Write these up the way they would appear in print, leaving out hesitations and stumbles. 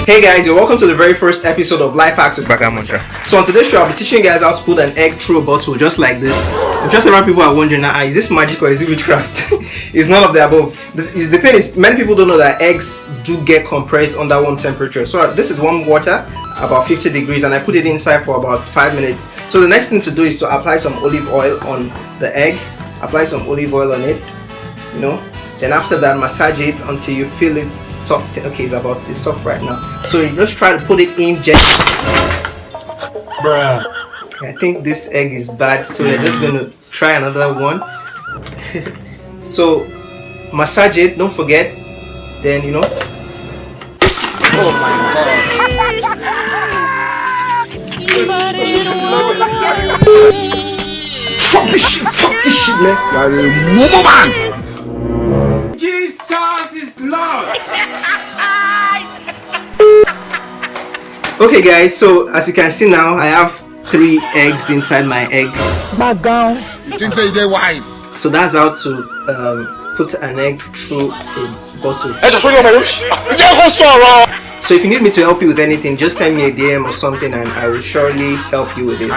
Hey guys, you're welcome to the very first episode of Life Hacks with GbagaunMuncher. So on today's show, I'll be teaching you guys how to put an egg through a bottle just like this. I'm sure several people are wondering, is this magic or is it witchcraft? It's none of the above. The thing is, many people don't know that eggs do get compressed under warm temperature. So this is warm water, about 50 degrees, and I put it inside for about 5 minutes. So the next thing to do is to apply some olive oil on the egg. Apply some olive oil on it, Then after that, massage it until you feel it soft. Okay, it's about to be soft right now. So you just try to put it in gently. Bruh. I think this egg is bad, so we're just going to try another one. So massage it, don't forget. Then, Oh my god. Fuck this shit, man. You're a mobile man. Jesus is Lord. Okay guys, so as you can see now, I have 3 eggs inside my egg. Background. You think they're wise? So that's how to put an egg through a bottle. So if you need me to help you with anything, just send me a DM or something and I will surely help you with it.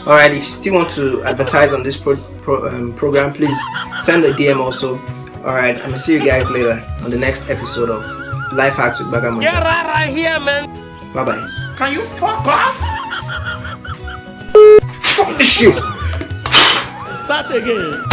Alright, if you still want to advertise on this program, please send a DM also. Alright, I'm gonna see you guys later on the next episode of Life Hacks with GbagaunMuncher. Get right here, man. Bye bye. Can you fuck off? Fuck this shit! Start again.